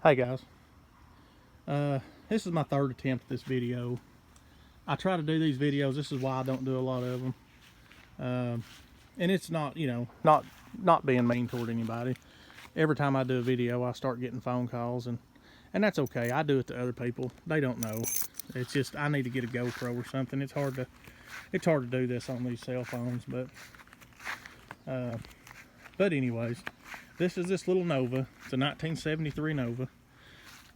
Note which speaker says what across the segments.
Speaker 1: Hey guys, this is my third attempt at this video. I try to do these videos. This is why I don't do a lot of them. And it's not, not being mean toward anybody. Every time I do a video, I start getting phone calls, and that's okay. I do it to other people. They don't know. It's just I need to get a GoPro or something. It's hard to do this on these cell phones, but anyways, this is this little Nova. It's a 1973 Nova.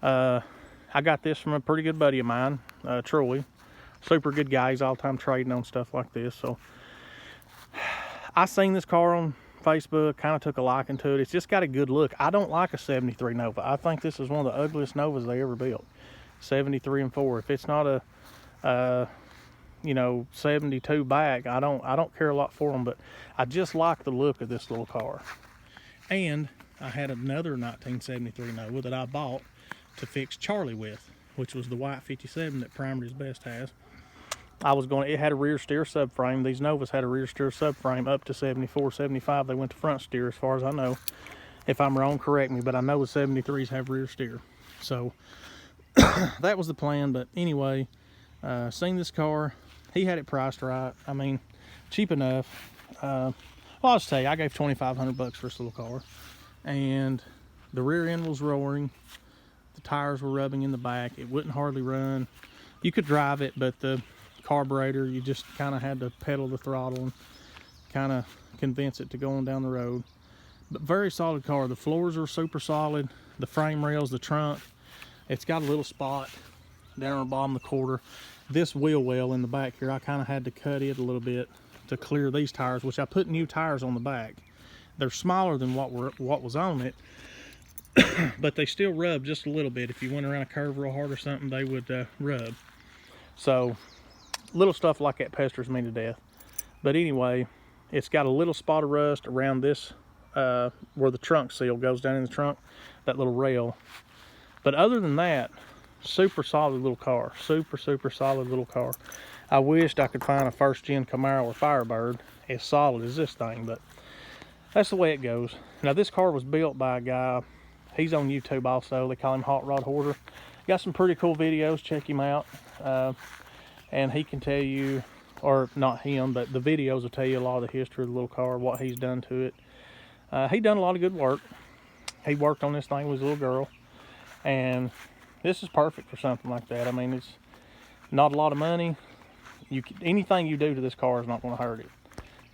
Speaker 1: I got this from a pretty good buddy of mine, Troy. Super good guy. He's all the time trading on stuff like this. So I seen this car on Facebook, kind of took a liking to it. It's just got a good look. I don't like a 73 Nova. I think this is one of the ugliest Novas they ever built. 73 and 4. If it's not a 72 back, I don't care a lot for them, but I just like the look of this little car. And I had another 1973 Nova that I bought to fix Charlie with, which was the white 57 that Primary's Best has. It had a rear steer subframe. These Novas had a rear steer subframe up to 74, 75. They went to front steer as far as I know. If I'm wrong, correct me, but I know the 73s have rear steer. So that was the plan. But anyway, seen this car. He had it priced right. I mean, cheap enough. Well, I'll just tell you, I gave $2,500 for this little car. And the rear end was roaring. The tires were rubbing in the back. It wouldn't hardly run. You could drive it, but the carburetor, you just kind of had to pedal the throttle and kind of convince it to go on down the road. But very solid car. The floors are super solid. The frame rails, the trunk. It's got a little spot down on the bottom of the quarter. This wheel well in the back here, I kind of had to cut it a little bit to clear these tires, which I put new tires on the back. They're smaller than what was on it, but they still rub just a little bit. If you went around a curve real hard or something, they would rub. So little stuff like that pesters me to death. But anyway, it's got a little spot of rust around this where the trunk seal goes down in the trunk, that little rail. But other than that, super solid little car. Super solid little car. I wished I could find a first gen Camaro or Firebird as solid as this thing, but that's the way it goes. Now this car was built by a guy. He's on YouTube also. They call him Hot Rod Hoarder. Got some pretty cool videos. Check him out. And he can tell you, or not him, but the videos will tell you a lot of the history of the little car, what he's done to it. He done a lot of good work. He worked on this thing with his little girl. And this is perfect for something like that. I mean, it's not a lot of money. Anything you do to this car is not going to hurt it.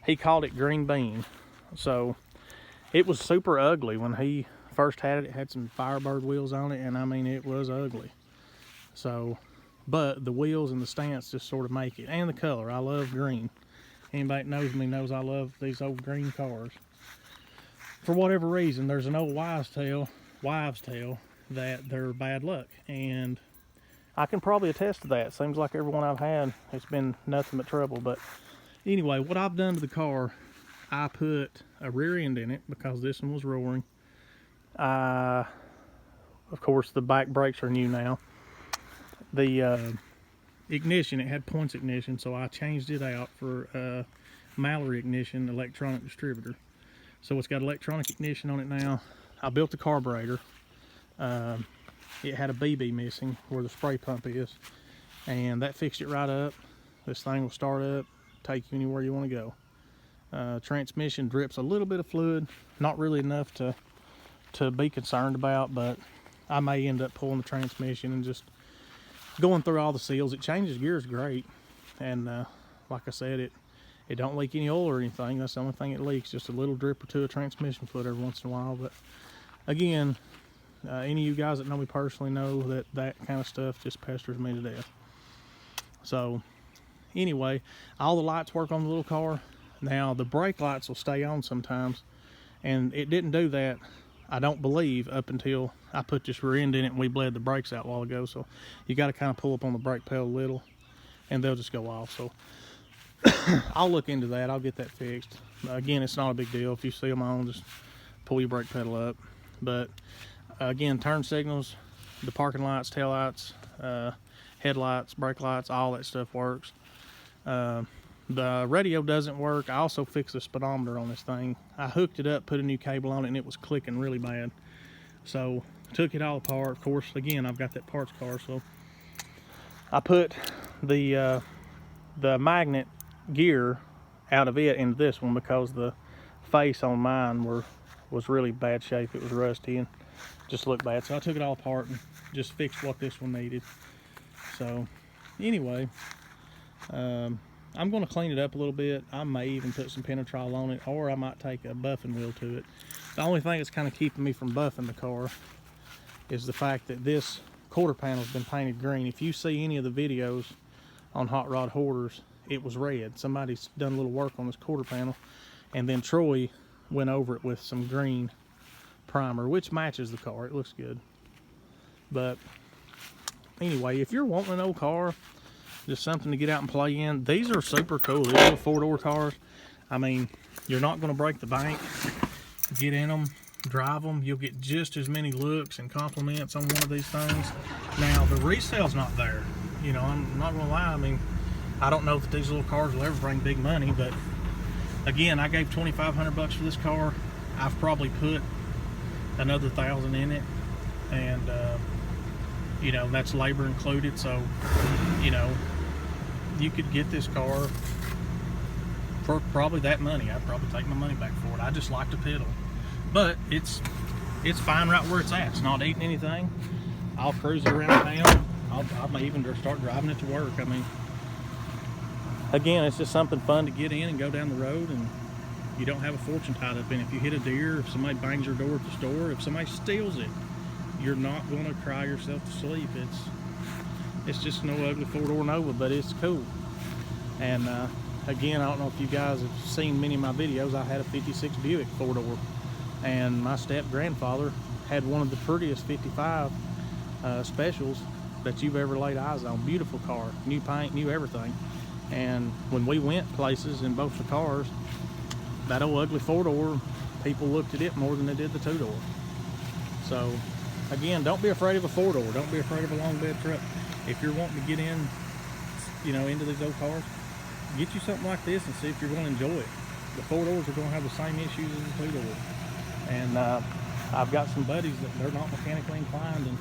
Speaker 1: He called it Green Bean. So it was super ugly when he first had it. It had some Firebird wheels on it, and I mean, it was ugly. So, but the wheels and the stance just sort of make it, and the color. I love green. Anybody that knows me knows I love these old green cars. For whatever reason, there's an old wives' tale that they're bad luck, and I can probably attest to that. Seems like everyone I've had, it's been nothing but trouble. But anyway, what I've done to the car, I put a rear end in it because this one was roaring. Of course, the back brakes are new now. The ignition, it had points ignition, so I changed it out for Mallory ignition electronic distributor. So it's got electronic ignition on it now. I built the carburetor. It had a BB missing where the spray pump is, and that fixed it right up. This thing will start up, take you anywhere you want to go. Transmission drips a little bit of fluid, not really enough to be concerned about, but I may end up pulling the transmission and just going through all the seals. It changes gears great, and like I said, it don't leak any oil or anything. That's the only thing it leaks, just a little drip or two of transmission fluid every once in a while. But again, any of you guys that know me personally know that kind of stuff just pesters me to death. So anyway, all the lights work on the little car. Now the brake lights will stay on sometimes, and it didn't do that, I don't believe, up until I put this rear end in it and we bled the brakes out a while ago. So you got to kind of pull up on the brake pedal a little and they'll just go off. So I'll look into that. I'll get that fixed. Again, it's not a big deal. If you see them on, just pull your brake pedal up. But again, turn signals, the parking lights, tail lights, headlights, brake lights, all that stuff works. The radio doesn't work. I also fixed the speedometer on this thing. I hooked it up, put a new cable on it, and it was clicking really bad. So took it all apart. Of course, again, I've got that parts car, so I put the magnet gear out of it into this one because the face on mine was really bad shape. It was rusty and just looked bad. So I took it all apart and just fixed what this one needed. So anyway, I'm going to clean it up a little bit. I may even put some Penetrol on it, or I might take a buffing wheel to it. The only thing that's kind of keeping me from buffing the car is the fact that this quarter panel's been painted green. If you see any of the videos on Hot Rod Hoarders, it was red. Somebody's done a little work on this quarter panel, and then Troy went over it with some green primer, which matches the car. It looks good. But anyway, if you're wanting an old car, just something to get out and play in, these are super cool. These little 4-door cars. I mean, you're not going to break the bank. Get in them, drive them. You'll get just as many looks and compliments on one of these things. Now, the resale's not there. You know, I'm not going to lie. I mean, I don't know if these little cars will ever bring big money, but again, I gave $2,500 for this car. I've probably put another $1,000 in it, and you know, that's labor included. So, you know, you could get this car for probably that money. I'd probably take my money back for it. I just like to pedal, but it's fine right where it's at. It's not eating anything. I'll cruise it around town. I may even start driving it to work. I mean, again, it's just something fun to get in and go down the road, and you don't have a fortune tied up in it. If you hit a deer, if somebody bangs your door at the store, if somebody steals it, you're not going to cry yourself to sleep. It's just no ugly 4-door Nova, but it's cool. And again, I don't know if you guys have seen many of my videos. I had a 56 Buick 4-door, and my step-grandfather had one of the prettiest 55 specials that you've ever laid eyes on. Beautiful car, new paint, new everything. And when we went places in both the cars, that old ugly 4-door, people looked at it more than they did the 2-door. So again, don't be afraid of a 4-door. Don't be afraid of a long bed truck. If you're wanting to get in, you know, into these old cars, get you something like this and see if you're going to enjoy it. The 4-doors are going to have the same issues as the 2-door. And I've got some buddies that they're not mechanically inclined, and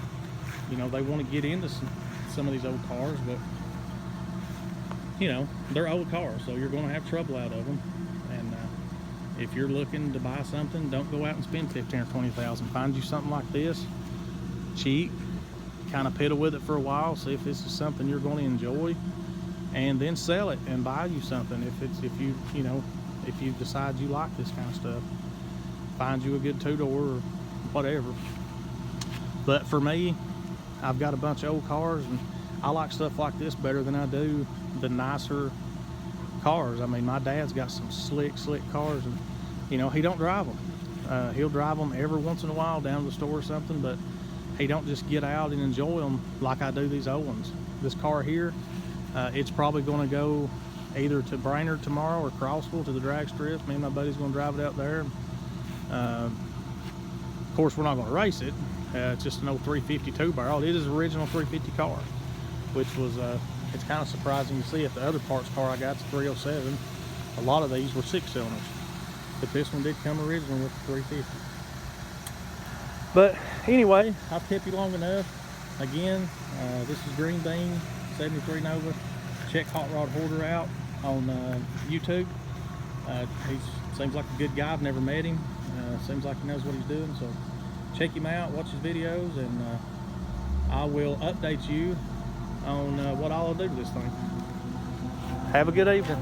Speaker 1: you know, they want to get into some of these old cars, but you know, they're old cars, so you're going to have trouble out of them. And if you're looking to buy something, don't go out and spend $15,000 or $20,000. Find you something like this, cheap, kind of pedal with it for a while, see if this is something you're going to enjoy, and then sell it and buy you something. If you decide you like this kind of stuff, find you a good 2-door or whatever. But for me, I've got a bunch of old cars, and I like stuff like this better than I do the nicer cars. I mean, my dad's got some slick cars, and you know, he don't drive them. He'll drive them every once in a while down to the store or something, but he don't just get out and enjoy them like I do these old ones. This car here, it's probably going to go either to Brainerd tomorrow or Crossville to the drag strip. Me and my buddy's going to drive it out there. Of course, we're not going to race it. It's just an old 350 2-barrel. It is an original 350 car, which was it's kind of surprising to see it. The other parts car I got is 307. A lot of these were 6-cylinders, but this one did come original with the 350. But anyway, I've kept you long enough. Again, this is Green Bean 73 Nova. Check Hot Rod Hoarder out on YouTube. He seems like a good guy. I've never met him. Seems like he knows what he's doing, so check him out, watch his videos, and I will update you on what I'll do to this thing. Have a good evening.